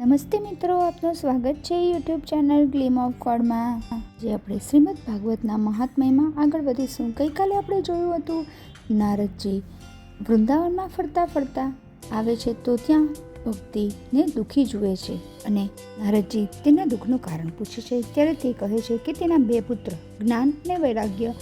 નમસ્તે મિત્રો, આપનું સ્વાગત છે યુટ્યુબ ચેનલ ગ્લીમ ઓફ ગોડમાં. જે આપણે શ્રીમદ ભાગવતના મહાત્મ્યમાં આગળ વધીશું. ગઈકાલે આપણે જોયું હતું નારદજી વૃંદાવનમાં ફરતા ફરતા આવે છે તો ત્યાં ભક્તિને દુઃખી જુએ છે અને નારદજી તેના દુઃખનું કારણ પૂછે છે. ત્યારે તે કહે છે કે તેના બે પુત્ર જ્ઞાન અને વૈરાગ્ય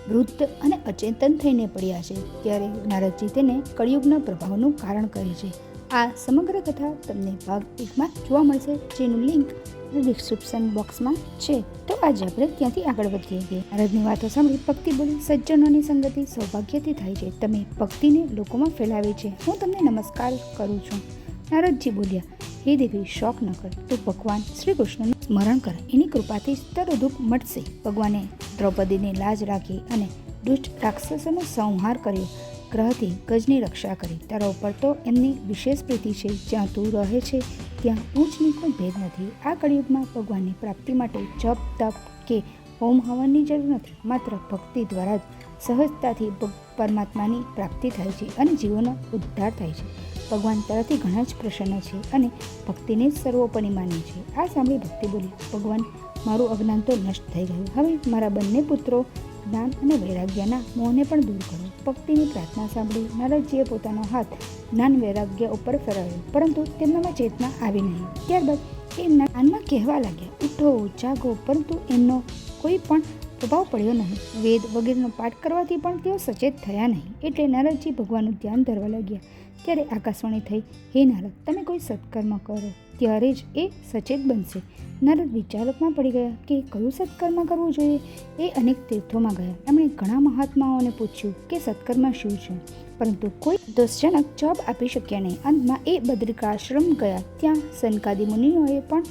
વૃદ્ધ અને અચેતન થઈને પડ્યા છે. ત્યારે નારદજી તેને કળિયુગના પ્રભાવનું કારણ કહે છે. આ સમગ્ર કથા તમને ભાગ 1માં જોવા મળશે, જેનું લિંક ડિસ્ક્રિપ્શન બોક્સમાં છે. તો આજે આપણે ત્યાંથી આગળ વધીએ છીએ. નારદની વાતો સાંભળી ભક્તિ બોલી, સજ્જનોની સંગતિ સૌભાગ્યથી થાય છે. તમે ભક્તિને લોકોમાં ફેલાવી છે. હું તમને નમસ્કાર કરું છું. નારદજી બોલ્યા, હે દેવી, શોક ન કર, તું ભગવાન શ્રી કૃષ્ણનું સ્મરણ કર, એની કૃપાથી તરદુપ મળશે. ભગવાને દ્રૌપદીની લાજ રાખી અને દુષ્ટ રાક્ષસોનો સંહાર કર્યો. ગ્રહથી ગજની રક્ષા કરી. તારા ઉપર તો એમની વિશેષ પ્રીતિ છે. જ્યાં તું રહે છે ત્યાં ઊંચ નીચનો ભેદ નથી. આ કળિયુગમાં ભગવાનની પ્રાપ્તિ માટે જપ તપ કે હોમ હવનની જરૂર નથી. માત્ર ભક્તિ દ્વારા જ સહજતાથી પરમાત્માની પ્રાપ્તિ થાય છે અને જીવોનો ઉદ્ધાર થાય છે. ભગવાન તારાથી ઘણા જ પ્રસન્ન છે અને ભક્તિને જ સર્વોપરી માને છે. આ સાંભળી ભક્તિ બોલી, ભગવાન, મારું અજ્ઞાન તો નષ્ટ થઈ ગયું. હવે મારા બંને પુત્રો જ્ઞાન અને વૈરાગ્યના મોહને પણ દૂર કરો. ભક્તિની પ્રાર્થના સાંભળી નારદજીએ પોતાનો હાથ જ્ઞાન વૈરાગ્ય ઉપર ફેરવ્યો, પરંતુ તેમનામાં ચેતના આવી નહીં. ત્યારબાદ એ જ્ઞાનમાં કહેવા લાગ્યા, ઉઠો, જાગો, પરંતુ એમનો કોઈ પણ પ્રભાવ પડ્યો નહીં. વેદ વગેરેનો પાઠ કરવાથી પણ તેઓ સચેત થયા નહીં. એટલે નારદજી ભગવાનનું ધ્યાન ધરવા લાગ્યા. ત્યારે આકાશવાણી થઈ, હે નારદ, તમે કોઈ સત્કર્મ કરો, ત્યારે જ એ સચેત બનશે. નારદ વિચારકમાં પડી ગયા કે કયું સત્કર્મ કરવું જોઈએ. એ અનેક તીર્થોમાં ગયા. એમણે ઘણા મહાત્માઓને પૂછ્યું કે સત્કર્મ શું છે, પરંતુ કોઈ દોષજનક જવાબ આપી શક્યા નહીં. અંતમાં એ બદ્રિકાશ્રમ ગયા. ત્યાં સનકાદી મુનિઓએ પણ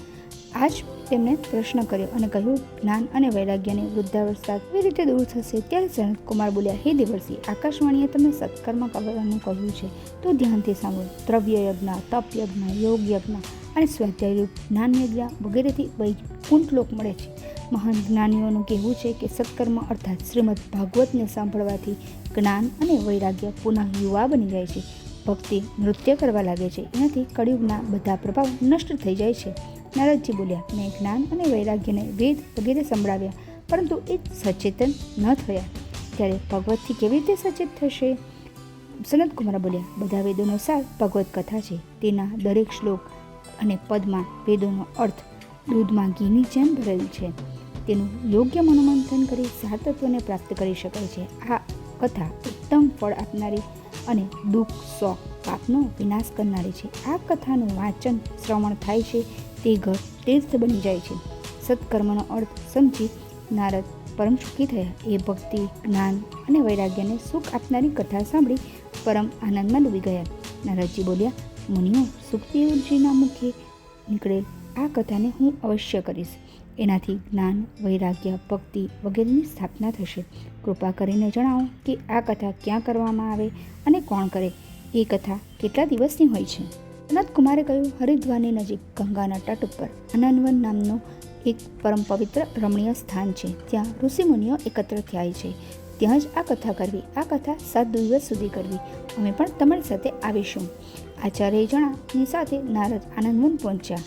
આ જ તેમને પ્રશ્ન કર્યો અને કહ્યું, જ્ઞાન અને વૈરાગ્યની વૃદ્ધાવસ્થા કેવી રીતે દૂર થશે? ત્યારે સનત કુમાર બોલ્યા, હે દેવર્ષિ, આકાશવાણીએ તમને સત્કર્મ કરવાનું કહ્યું છે તો ધ્યાનથી સાંભળો. દ્રવ્ય યજ્ઞ, તપ યજ્ઞ, યોગ યજ્ઞ અને સ્વાધ્યાયરૂપ જ્ઞાન યજ્ઞ વગેરેથી વૈકુંઠ લોક મળે છે. મહાન જ્ઞાનીઓનું કહેવું છે કે સત્કર્મ અર્થાત શ્રીમદ ભાગવતને સાંભળવાથી જ્ઞાન અને વૈરાગ્ય પુનઃ યુવા બની જાય છે. ભક્તિ નૃત્ય કરવા લાગે છે. એનાથી કળિયુગના બધા પ્રભાવ નષ્ટ થઈ જાય છે. નારદજી બોલ્યા, મેં જ્ઞાન અને વૈરાગ્યને વેદ વગેરે સંભળાવ્યા, પરંતુ એ સચેતન ન થયા. ત્યારે ભગવતથી કેવી રીતે સચેત થશે? સનત કુમાર બોલ્યા, બધા વેદોનો સાર ભગવત કથા છે. તેના દરેક શ્લોક અને પદમાં વેદોનો અર્થ દૂધમાં ઘીની જેમ ભરેલ છે. તેનું યોગ્ય મનોમંથન કરી સાર તત્વને પ્રાપ્ત કરી શકાય છે. આ કથા ઉત્તમ ફળ આપનારી અને દુઃખ શોક પાપનો વિનાશ કરનારી છે. આ કથાનું વાંચન શ્રવણ થાય છે તે ઘર તીર્થ બની જાય છે. સત્કર્મનો અર્થ સમજી નારદ પરમ સુખી થયા. એ ભક્તિ, જ્ઞાન અને વૈરાગ્યને સુખ આપનારી કથા સાંભળી પરમ આનંદમાં ડૂબી ગયા. નારદજી બોલ્યા, મુનિઓ, સુખદેવજીના મુખે નીકળેલ આ કથાને હું અવશ્ય કરીશ. એનાથી જ્ઞાન, વૈરાગ્ય, ભક્તિ વગેરેની સ્થાપના થશે. કૃપા કરીને જણાવો કે આ કથા ક્યાં કરવામાં આવે અને કોણ કરે? એ કથા કેટલા દિવસની હોય છે? સનત કુમારે કહ્યું, હરિદ્વારની નજીક ગંગાના તટ ઉપર આનંદવન નામનું એક પરમ પવિત્ર રમણીય સ્થાન છે. ત્યાં ઋષિમુનિઓ એકત્ર થયા છે. ત્યાં જ આ કથા કરવી. આ કથા 7 દિવસ સુધી કરવી. અમે પણ તમારી સાથે આવીશું. આચાર્ય જણાની સાથે નારદ આનંદવન પહોંચ્યા.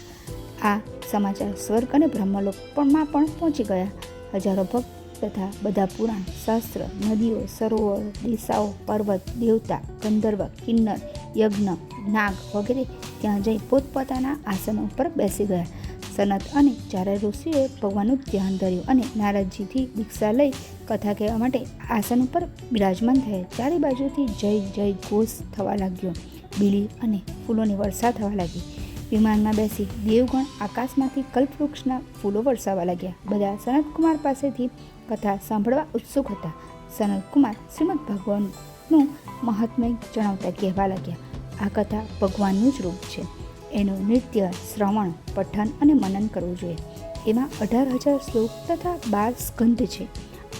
આ સમાચાર સ્વર્ગ અને બ્રહ્મલોકમાં પણ પહોંચી ગયા. હજારો ભક્ત તથા બધા પુરાણ, શાસ્ત્ર, નદીઓ, સરોવર, દિશાઓ, પર્વત, દેવતા, ગંધર્વ, કિન્નર, યજ્ઞ, નાગ વગેરે ત્યાં જઈ પોતપોતાના આસનો ઉપર બેસી ગયા. સનત અને ચારે ઋષિઓએ ભગવાનનું ધ્યાન ધર્યું અને નારદજીથી દીક્ષા લઈ કથા કહેવા માટે આસન ઉપર બિરાજમાન થયા. ચારે બાજુથી જય જય ઘોષ થવા લાગ્યો. બીલી અને ફૂલોની વર્ષા થવા લાગી. વિમાનમાં બેસી દેવગણ આકાશમાંથી કલ્પવૃક્ષના ફૂલો વરસાવવા લાગ્યા. બધા સનતકુમાર પાસેથી કથા સાંભળવા ઉત્સુક હતા. સનતકુમાર શ્રીમદ ભગવાનનું મહાત્મ્ય જણાવતા કહેવા લાગ્યા, આ કથા ભગવાનનું જ રૂપ છે. એનું નૃત્ય, શ્રવણ, પઠન અને મનન કરવું જોઈએ. એમાં 18,000 શ્લોક તથા 12 સ્કંધ છે.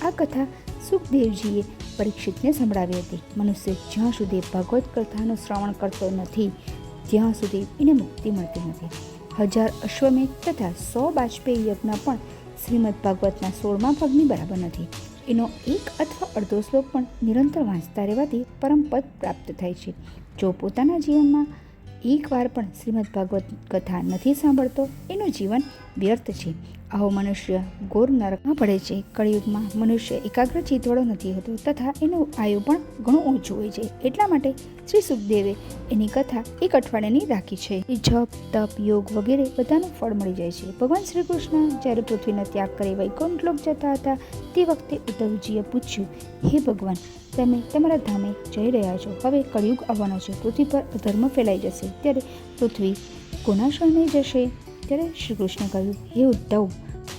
આ કથા સુખદેવજીએ પરીક્ષિતને સંભળાવી હતી. મનુષ્ય જ્યાં સુધી ભગવત કથાનું શ્રવણ કરતો નથી ત્યાં સુધી એને મુક્તિ મળતી નથી. 1000 અશ્વમેઘ તથા 100 બાજપેયી યજ્ઞ પણ શ્રીમદ ભાગવતના 16મા ભાગની બરાબર નથી. એનો એક અથવા અડધો શ્લોક પણ નિરંતર વાંચતા રહેવાથી પરમપદ પ્રાપ્ત થાય છે. જો પોતાના જીવનમાં એકવાર પણ શ્રીમદ ભાગવત કથા નથી સાંભળતો એનું જીવન વ્યર્થ છે. આવો મનુષ્ય ઘોર નરકમાં પડે છે. કળિયુગમાં મનુષ્ય એકાગ્ર ચિત્તવાળો નથી હોતો તથા એનું આયુ પણ ઘણું ઓછું હોય છે. એટલા માટે શ્રી સુખદેવે એની કથા એક અઠવાડિયાની રાખી છે. એ જપ, તપ, યોગ વગેરે બધાનું ફળ મળી જાય છે. ભગવાન શ્રી કૃષ્ણ જ્યારે પૃથ્વીનો ત્યાગ કરી વૈકુંઠ લોક જતા હતા તે વખતે ઉદ્ધવજીએ પૂછ્યું, હે ભગવાન, તમે તમારા ધામે જઈ રહ્યા છો. હવે કળિયુગ આવવાનો છે. પૃથ્વી પર અધર્મ ફેલાઈ જશે. ત્યારે પૃથ્વી કોના શરણે જશે? ત્યારે શ્રી કૃષ્ણ કહ્યું, હે ઉદ્ધવ,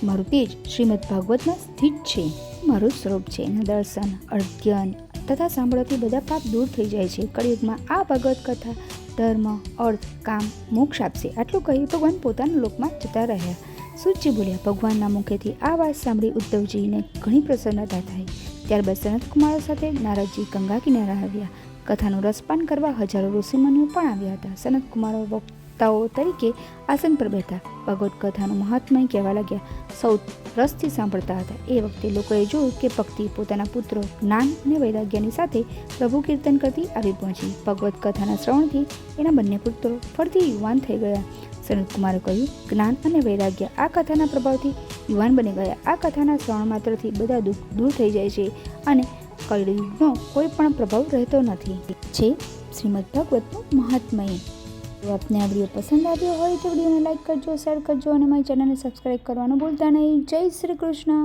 મારું તેજ શ્રીમદ ભાગવતમાં સ્થિત છે. મારું સ્વરૂપ છે. એના દર્શન, અધ્યયન તથા સાંભળવાથી બધા પાપ દૂર થઈ જાય છે. કળિયુગમાં આ ભાગવત કથા ધર્મ, અર્થ, કામ, મોક્ષ આપશે. આટલું કહી ભગવાન પોતાના લોકમાં જતા રહ્યા. સૂતજી બોલ્યા, ભગવાનના મુખેથી આ વાત સાંભળી ઉદ્ધવજીને ઘણી પ્રસન્નતા થઈ. ત્યારબાદ સનત કુમારો સાથે નારદજી ગંગા કિનારે આવ્યા. કથાનું રસપાન કરવા હજારો ઋષિમુનિઓ પણ આવ્યા હતા. સનત કુમારો વક્તાઓ તરીકે આસન પર બેઠા ભગવત કથાનું મહાત્મય કહેવા લાગ્યા. સૌ રસથી સાંભળતા હતા. એ વખતે લોકોએ જોયું કે ભક્તિ પોતાના પુત્રો જ્ઞાન અને વૈરાગ્યની સાથે પ્રભુ કીર્તન કરતી આવી પહોંચી. ભગવત કથાના શ્રવણથી એના બંને પુત્રો ફરતી યુવાન થઈ ગયા. સનત કુમારે કહ્યું, જ્ઞાન અને વૈરાગ્ય આ કથાના પ્રભાવથી યુવાન બની ગયા. આ કથાના શ્રવણ માત્રથી બધા દુઃખ દૂર થઈ જાય છે અને કળિયુગનો કોઈ પણ પ્રભાવ રહેતો નથી. છે શ્રીમદ ભાગવતનું મહાત્મય. જો આપને આ વિડીયો પસંદ આવ્યો હોય તો વિડીયોને લાઈક કરજો, શેર કરજો અને મારી ચેનલને સબસ્ક્રાઈબ કરવાનું ભૂલતા નહીં. જય શ્રી કૃષ્ણ.